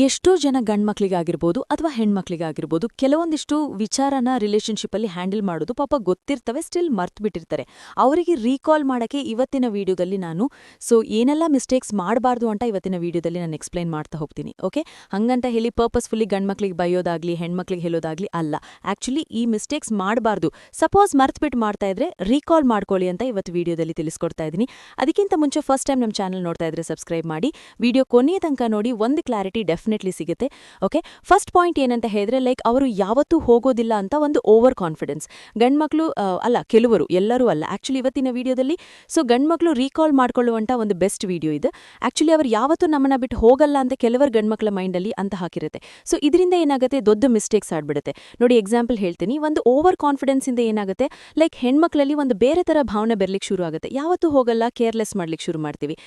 ಎಷ್ಟೋ ಜನ ಗಂಡ್ಮಕ್ಳಿಗಾಗಿರ್ಬೋದು ಅಥವಾ ಹೆಣ್ಮಕ್ಳಿಗಾಗಿರ್ಬೋದು ಕೆಲವೊಂದಿಷ್ಟು ವಿಚಾರನ ರಿಲೇಶನ್ಶಿಪ್ಪಲ್ಲಿ ಹ್ಯಾಂಡಲ್ ಮಾಡೋದು ಪಾಪ ಗೊತ್ತಿರ್ತವೆ, ಸ್ಟಿಲ್ ಮರ್ತ್ಬಿಟ್ಟಿರ್ತಾರೆ. ಅವರಿಗೆ ರೀಕಾಲ್ ಮಾಡಕ್ಕೆ ಇವತ್ತಿನ ವಿಡಿಯೋದಲ್ಲಿ ನಾನು ಏನೆಲ್ಲ ಮಿಸ್ಟೇಕ್ಸ್ ಮಾಡಬಾರ್ದು ಅಂತ ಇವತ್ತಿನ ವಿಡಿಯೋದಲ್ಲಿ ನಾನು ಎಕ್ಸ್ಪ್ಲೈನ್ ಮಾಡ್ತಾ ಹೋಗ್ತೀನಿ. ಓಕೆ, ಹಂಗಂತ ಹೇಳಿ ಪರ್ಪಸ್ಫುಲ್ಲಿ ಗಂಡ್ಮಕ್ಳಿಗೆ ಬೈಯೋದಾಗ್ಲಿ ಹೆಣ್ಮಕ್ಳಿಗೆ ಹೇಳೋದಾಗ್ಲಿ ಅಲ್ಲ. ಆಕ್ಚುಲಿ ಈ ಮಿಸ್ಟೇಕ್ಸ್ ಮಾಡಬಾರ್ದು. ಸಪೋಸ್ ಮರ್ತ್ಬಿಟ್ಟು ಮಾಡ್ತಾ ಇದ್ರೆ ರೀಕಾಲ್ ಮಾಡ್ಕೊಳ್ಳಿ ಅಂತ ಇವತ್ತು ವಿಡಿಯೋದಲ್ಲಿ ತಿಳಿಸ್ಕೊಡ್ತಾ ಇದ್ದೀನಿ. ಅದಕ್ಕಿಂತ ಮುಂಚೆ ಫಸ್ಟ್ ಟೈಮ್ ನಮ್ಮ ಚಾನಲ್ ನೋಡ್ತಾ ಇದ್ರೆ ಸಬ್ಸ್ಕ್ರೈಬ್ ಮಾಡಿ, ವಿಡಿಯೋ ಕೊನೆಯ ತನಕ ನೋಡಿ. ಒಂದು ಕ್ಲಾರಿಟಿ ಡೆಫಿನೆಟ್ಲಿ ಸಿಗುತ್ತೆ. ಓಕೆ, ಫಸ್ಟ್ ಪಾಯಿಂಟ್ ಏನಂತ ಹೇಳಿದ್ರೆ ಅವರು ಯಾವತ್ತೂ ಹೋಗೋದಿಲ್ಲ ಅಂತ ಒಂದು ಓವರ್ ಕಾನ್ಫಿಡೆನ್ಸ್. ಗಂಡ್ಮಕ್ಳು ಅಲ್ಲ, ಕೆಲವರು, ಎಲ್ಲರೂ ಅಲ್ಲ. ಆಕ್ಚುಲಿ ಇವತ್ತಿನ ವಿಡಿಯೋದಲ್ಲಿ ಗಂಡ್ಮಕ್ಳು ರೀಕಾಲ್ ಮಾಡ್ಕೊಳ್ಳುವಂತ ಒಂದು ಬೆಸ್ಟ್ ವಿಡಿಯೋ ಇದು. ಆಕ್ಚುಲಿ ಅವ್ರು ಯಾವತ್ತೂ ನಮ್ಮನ್ನ ಬಿಟ್ಟು ಹೋಗಲ್ಲ ಅಂತ ಕೆಲವರು ಗಂಡ್ಮಕ್ಳ ಮೈಂಡಲ್ಲಿ ಅಂತ ಹಾಕಿರುತ್ತೆ. ಇದರಿಂದ ಏನಾಗುತ್ತೆ, ದೊಡ್ಡ ಮಿಸ್ಟೇಕ್ಸ್ ಆಡ್ಬಿಡುತ್ತೆ. ನೋಡಿ, ಎಕ್ಸಾಂಪಲ್ ಹೇಳ್ತೀನಿ. ಒಂದು ಓವರ್ ಕಾನ್ಫಿಡೆನ್ಸ್ ಇಂದ ಏನಾಗುತ್ತೆ, ಹೆಣ್ಮಕ್ಳಲ್ಲಿ ಒಂದು ಬೇರೆ ತರ ಭಾವನೆ ಬರ್ಲಿಕ್ಕೆ ಶುರು ಆಗುತ್ತೆ. ಯಾವತ್ತೂ ಹೋಗಲ್ಲ, ಕೇರ್ಲೆಸ್ ಮಾಡ್ಲಿಕ್ಕೆ ಶುರು ಮಾಡ್ತೀವಿ.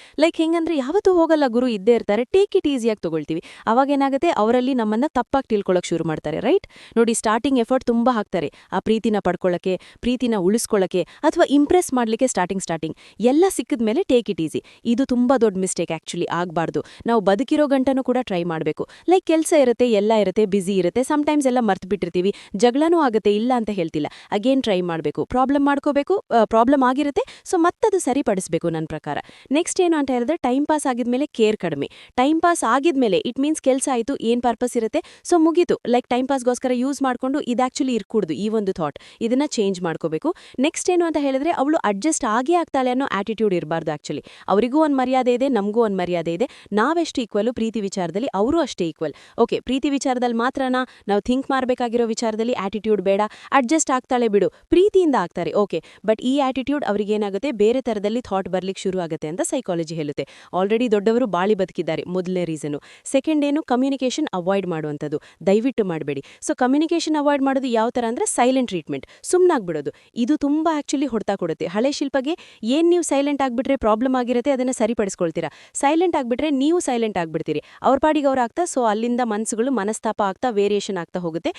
ಹೆಂಗಂದ್ರೆ ಯಾವತ್ತೂ ಹೋಗಲ್ಲ ಗುರು, ಇದ್ದೇ ಇರ್ತಾರೆ, ಟೇಕ್ ಇಟ್ ಈಸಿಯಾಗಿ ತಗೊಳ್ತೀವಿ. ಅವಾಗ ಏನಾಗುತ್ತೆ, ಅವರಲ್ಲಿ ನಮ್ಮನ್ನ ತಪ್ಪಾಗಿ ತಿಳ್ಕೊಳ್ಳೋಕೆ ಶುರು ಮಾಡ್ತಾರೆ. ರೈಟ್? ನೋಡಿ, ಸ್ಟಾರ್ಟಿಂಗ್ ಎಫರ್ಟ್ ತುಂಬಾ ಹಾಕ್ತಾರೆ ಆ ಪ್ರೀತಿನ ಪಡ್ಕೊಳ್ಳಕ್ಕೆ, ಪ್ರೀತಿನ ಉಳಿಸ್ಕೊಳ್ಳಕ್ಕೆ, ಅಥವಾ ಇಂಪ್ರೆಸ್ ಮಾಡ್ಲಿಕ್ಕೆ. ಸ್ಟಾರ್ಟಿಂಗ್ ಎಲ್ಲ ಸಿಕ್ಕಿದ್ಮೇಲೆ ಟೇಕ್ ಇಟ್ ಈಸಿ. ಇದು ತುಂಬಾ ದೊಡ್ಡ ಮಿಸ್ಟೇಕ್. ಆಕ್ಚುಲಿ ಆಗಬಾರ್ದು. ನಾವು ಬದುಕಿರೋ ಗಂಟನೂ ಕೂಡ ಟ್ರೈ ಮಾಡಬೇಕು. ಕೆಲಸ ಇರುತ್ತೆ, ಎಲ್ಲ ಇರುತ್ತೆ, ಬಿಸಿ ಇರುತ್ತೆ, ಸಮ್ಟೈಮ್ಸ್ ಎಲ್ಲ ಮರ್ತು ಬಿಟ್ಟಿರ್ತೀವಿ, ಜಗಳನೂ ಆಗುತ್ತೆ, ಇಲ್ಲ ಅಂತ ಹೇಳ್ತಿಲ್ಲ. ಅಗೇನ್ ಟ್ರೈ ಮಾಡಬೇಕು, ಪ್ರಾಬ್ಲಮ್ ಮಾಡ್ಕೋಬೇಕು. ಪ್ರಾಬ್ಲಮ್ ಆಗಿರುತ್ತೆ, ಮತ್ತದು ಸರಿಪಡಿಸಬೇಕು ನನ್ನ ಪ್ರಕಾರ. ನೆಕ್ಸ್ಟ್ ಏನು ಅಂತ ಹೇಳಿದ್ರೆ, ಟೈಮ್ ಪಾಸ್ ಆಗಿದ್ಮೇಲೆ ಕೇರ್ ಕಡಿಮೆ. ಟೈಮ್ ಪಾಸ್ ಆಗಿದ್ಮೇಲೆ ಇಟ್ ಮೀನ್ಸ್ ಕೆಲಸ ಆಯಿತು, ಏನ್ ಪರ್ಪಸ್ ಇರುತ್ತೆ, ಮುಗೀತು. ಟೈಮ್ ಪಾಸ್ಗೋಸ್ಕರ ಯೂಸ್ ಮಾಡ್ಕೊಂಡು ಇದು ಆಕ್ಚುಲಿ ಇರ್ಕೂಡ್ದು. ಈ ಒಂದು ಥಾಟ್ ಇದನ್ನ ಚೇಂಜ್ ಮಾಡ್ಕೋಬೇಕು. ನೆಕ್ಸ್ಟ್ ಏನು ಅಂತ ಹೇಳಿದ್ರೆ, ಅವಳು ಅಡ್ಜಸ್ಟ್ ಆಗೇ ಆಗ್ತಾಳೆ ಅನ್ನೋ ಆಟಿಟ್ಯೂಡ್ ಇರಬಾರ್ದು. ಆಕ್ಚುಲಿ ಅವರಿಗೂ ಒಂದು ಮರ್ಯಾದೆ ಇದೆ, ನಮಗೂ ಒಂದು ಮರ್ಯಾದೆ ಇದೆ. ನಾವೆಷ್ಟು ಈಕ್ವಲ್ ಪ್ರೀತಿ ವಿಚಾರದಲ್ಲಿ, ಅವರು ಅಷ್ಟೇ ಈಕ್ವಲ್. ಓಕೆ, ಪ್ರೀತಿ ವಿಚಾರದಲ್ಲಿ ಮಾತ್ರನಾ ನಾವು ಥಿಂಕ್ ಮಾಡಬೇಕಾಗಿರೋ ವಿಚಾರದಲ್ಲಿ ಆಟಿಟ್ಯೂಡ್ ಬೇಡ. ಅಡ್ಜಸ್ಟ್ ಆಗ್ತಾಳೆ ಬಿಡು, ಪ್ರೀತಿಯಿಂದ ಆಗ್ತಾರೆ. ಓಕೆ, ಬಟ್ ಈ ಆಟಿಟ್ಯೂಡ್ ಅವ್ರಿಗೆ ಏನಾಗುತ್ತೆ, ಬೇರೆ ತರದಲ್ಲಿ ಥಾಟ್ ಬರ್ಲಿಕ್ಕೆ ಶುರು ಆಗುತ್ತೆ ಅಂತ ಸೈಕಾಲಜಿ ಹೇಳುತ್ತೆ. ಆಲ್ರೆಡಿ ದೊಡ್ಡವರು ಬಾಳಿ ಬದುಕಿದ್ದಾರೆ, ಮೊದಲನೇ ರೀಸನು. ಸೆಕೆಂಡ್ ಏನು, ಕಮ್ಯುನಿಕೇಶನ್ ಅವಾಯ್ಡ್ ಮಾಡುವಂಥದ್ದು ದಯವಿಟ್ಟು ಮಾಡಬೇಡಿ. ಕಮ್ಯುನಿಕೇಶನ್ ಅವಾಯ್ಡ್ ಮಾಡೋದು ಯಾವ ಥರ ಅಂದರೆ, ಸೈಲೆಂಟ್ ಟ್ರೀಟ್ಮೆಂಟ್, ಸುಮ್ಮನಾಗ್ಬಿಡೋದು. ಇದು ತುಂಬಾ ಆಕ್ಚುಲಿ ಹೊಡ್ತಾ ಕೊಡುತ್ತೆ. ಹಳೆ ಶಿಲ್ಪಗೆ ಏನು, ನೀವು ಸೈಲೆಂಟ್ ಆಗಿಬಿಟ್ರೆ ಪ್ರಾಬ್ಲಮ್ ಆಗಿರುತ್ತೆ, ಅದನ್ನು ಸರಿಪಡಿಸ್ಕೊಳ್ತೀರಾ. ಸೈಲೆಂಟ್ ಆಗಿಬಿಟ್ರೆ ನೀವು ಸೈಲೆಂಟ್ ಆಗಿಬಿಡ್ತೀರಿ, ಅವ್ರ ಪಾಡಿಗೆ ಅವ್ರು ಆಗ್ತಾ. ಅಲ್ಲಿಂದ ಮನಸ್ಸುಗಳು ಮನಸ್ತಾಪ ಆಗ್ತಾ, ವೇರಿಯೇಷನ್ ಆಗ್ತಾ ಹೋಗುತ್ತೆ.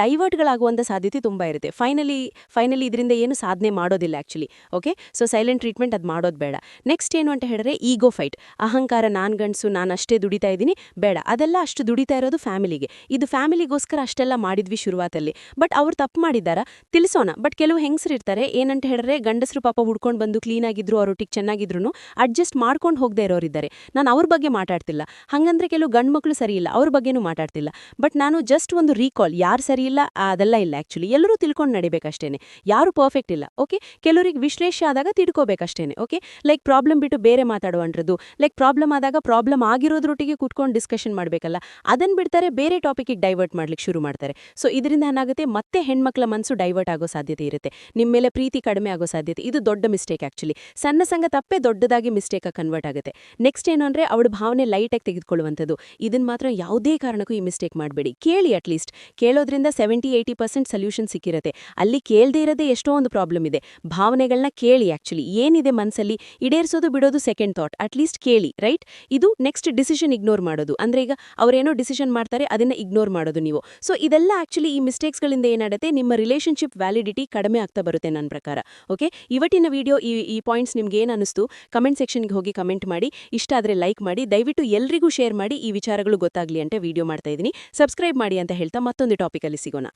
ಡೈವರ್ಟ್ಗಳಾಗುವಂಥ ಸಾಧ್ಯತೆ ತುಂಬಾ ಇರುತ್ತೆ. ಫೈನಲಿ ಇದರಿಂದ ಏನು ಸಾಧನೆ ಮಾಡೋದಿಲ್ಲ ಆಕ್ಚುಲಿ. ಓಕೆ, ಸೈಲೆಂಟ್ ಟ್ರೀಟ್ಮೆಂಟ್ ಅದು ಮಾಡೋದು ಬೇಡ. ನೆಕ್ಸ್ಟ್ ಏನು ಅಂತ ಹೇಳಿದ್ರೆ, ಈಗೋ ಫೈಟ್, ಅಹಂಕಾರ, ನಾನ್ ಗಂಡಸು, ನಾನು ಅಷ್ಟೇ ದುಡಿತಾ ಇದ್ದೀನಿ, ಬೇಡ. ಅದೆಲ್ಲ ಅಷ್ಟು ದುಡಿತಾ ಇರೋದು ಫ್ಯಾಮಿಲಿಗೆ. ಇದು ಫ್ಯಾಮಿಲಿಗೋಸ್ಕರ ಅಷ್ಟೆಲ್ಲ ಮಾಡಿದ್ವಿ ಶುರುವಾತಲ್ಲಿ. ಬಟ್ ಅವ್ರು ತಪ್ಪು ಮಾಡಿದಾರ, ತಿಳಿಸೋಣ. ಬಟ್ ಕೆಲವು ಹೆಂಗಸರು ಇರ್ತಾರೆ, ಏನಂತ ಹೇಳಿದ್ರೆ, ಗಂಡಸರು ಪಾಪ ಹುಡ್ಕೊಂಡು ಬಂದು ಕ್ಲೀನ್ ಆಗಿದ್ರು, ಅವರೊಟ್ಟಿಗೆ ಚೆನ್ನಾಗಿದ್ರು ಅಡ್ಜಸ್ಟ್ ಮಾಡ್ಕೊಂಡು ಹೋಗದೆ ಇರೋರಿದ್ದಾರೆ. ನಾನು ಅವ್ರ ಬಗ್ಗೆ ಮಾತಾಡ್ತಿಲ್ಲ. ಹಂಗಂದ್ರೆ ಕೆಲವು ಗಂಡ್ಮಕ್ಳು ಸರಿ ಇಲ್ಲ, ಅವ್ರ ಬಗ್ಗೆನೂ ಮಾತಾಡ್ತಿಲ್ಲ. ಬಟ್ ನಾನು ಜಸ್ಟ್ ಒಂದು ರೀಕಾಲ್, ಯಾರು ಸರಿ ಇಲ್ಲ ಅದೆಲ್ಲ ಇಲ್ಲ. ಆಕ್ಚುಲಿ ಎಲ್ಲರೂ ತಿಳ್ಕೊಂಡು ನಡಿಬೇಕಷ್ಟೇನೆ, ಯಾರು ಪರ್ಫೆಕ್ಟ್ ಇಲ್ಲ. ಓಕೆ, ಕೆಲವರಿಗೆ ವಿಶ್ಲೇಷಣೆ ಆದಾಗ ತಿಳ್ಕೋಬೇಕಷ್ಟೇನೆ. ಓಕೆ, ಪ್ರಾಬ್ಲಮ್ ಬಿಟ್ಟು ಬೇರೆ ಮಾತಾಡುವಂಥದ್ದು, ಪ್ರಾಬ್ಲಮ್ ಆದಾಗ ಪ್ರಾಬ್ಲಮ್ ಆಗಿರೋದ್ರೊಟ್ಟಿಗೆ ಕೂತ್ಕೊಂಡು ಡಿಸ್ಕಷನ್ ಮಾಡಬೇಕಲ್ಲ, ಅದನ್ನ ಬಿಡ್ತಾರೆ, ಬೇರೆ ಟಾಪಿಕ್ಗೆ ಡೈವರ್ಟ್ ಮಾಡ್ಲಿಕ್ಕೆ ಶುರು ಮಾಡ್ತಾರೆ. ಇದರಿಂದ ಏನಾಗುತ್ತೆ, ಮತ್ತೆ ಹೆಣ್ಮಕ್ಳ ಮನಸ್ಸು ಡೈವರ್ಟ್ ಆಗೋ ಸಾಧ್ಯತೆ ಇರುತ್ತೆ, ನಿಮ್ಮ ಮೇಲೆ ಪ್ರೀತಿ ಕಡಿಮೆ ಆಗೋ ಸಾಧ್ಯತೆ. ಇದು ದೊಡ್ಡ ಮಿಸ್ಟೇಕ್ ಆಕ್ಚುಲಿ. ಸಣ್ಣ ಸಂಗ ತಪ್ಪೇ ದೊಡ್ಡದಾಗಿ ಮಿಸ್ಟೇಕ್ ಕನ್ವರ್ಟ್ ಆಗುತ್ತೆ. ನೆಕ್ಸ್ಟ್ ಏನು ಅಂದ್ರೆ, ಅವಳ ಭಾವನೆ ಲೈಟಾಗಿ ತೆಗೆದುಕೊಳ್ಳುವಂಥದ್ದು. ಇದನ್ನ ಮಾತ್ರ ಯಾವುದೇ ಕಾರಣಕ್ಕೂ ಈ ಮಿಸ್ಟೇಕ್ ಮಾಡಬೇಡಿ. ಕೇಳಿ, ಅಟ್ಲೀಸ್ಟ್ ಕೇಳೋದ್ರಿಂದ 70-80% ಸೊಲ್ಯೂಷನ್ ಸಿಕ್ಕಿರುತ್ತೆ. ಅಲ್ಲಿ ಕೇಳದೇ ಇರೋದೇ ಎಷ್ಟೋ ಒಂದು ಪ್ರಾಬ್ಲಮ್ ಇದೆ. ಭಾವನೆಗಳನ್ನ ಕೇಳಿ. ಆಕ್ಚುಲಿ ಏನಿದೆ ಮನಸ್ಸಲ್ಲಿ, ಈಡೇರಿಸೋದು ಬಿಡೋದು ಸೆಕೆಂಡ್ ಥಾಟ್. ಅಟ್ಲೀಸ್ಟ್ ಕೇಳಿ. ರೈಟ್? ಇದು ನೆಕ್ಸ್ಟ್ ಡಿಸಿಷನ್ ಇಗ್ನೋರ್ ಮಾಡೋದು. ಅಂದ್ರೆ ಈಗ ಅವರೇನೋ ಡಿಸಿಷನ್ ಮಾಡ್ತಾರೆ, ಅದನ್ನ ಇಗ್ನೋರ್ ಮಾಡೋದು ನೀವು. ಇದೆಲ್ಲ ಆಕ್ಚುಲಿ ಈ ಮಿಸ್ಟೇಕ್ಸ್ಗಳಿಂದ ಏನಾಗುತ್ತೆ, ನಿಮ್ಮ ರಿಲೇಶನ್ಶಿಪ್ ವ್ಯಾಲಿಡಿಟಿ ಕಡಿಮೆ ಆಗ್ತಾ ಬರುತ್ತೆ ನನ್ನ ಪ್ರಕಾರ. ಓಕೆ, ಇವತ್ತಿನ ವಿಡಿಯೋ ಈ ಪಾಯಿಂಟ್ಸ್ ನಿಮ್ಗೆ ಏನು ಅನಿಸ್ತು, ಕಮೆಂಟ್ ಸೆಕ್ಷನ್ಗೆ ಹೋಗಿ ಕಮೆಂಟ್ ಮಾಡಿ. ಇಷ್ಟ ಆದರೆ ಲೈಕ್ ಮಾಡಿ, ದಯವಿಟ್ಟು ಎಲ್ರಿಗೂ ಶೇರ್ ಮಾಡಿ. ಈ ವಿಚಾರಗಳು ಗೊತ್ತಾಗ್ಲಿ ಅಂತ ವಿಡಿಯೋ ಮಾಡ್ತಾ ಇದ್ದೀನಿ. ಸಬ್ಸ್ಕ್ರೈಬ್ ಮಾಡಿ ಅಂತ ಹೇಳ್ತಾ ಮತ್ತೊಂದು ಟಾಪಿಕಲ್ಲಿ ಸಿಗೋಣ.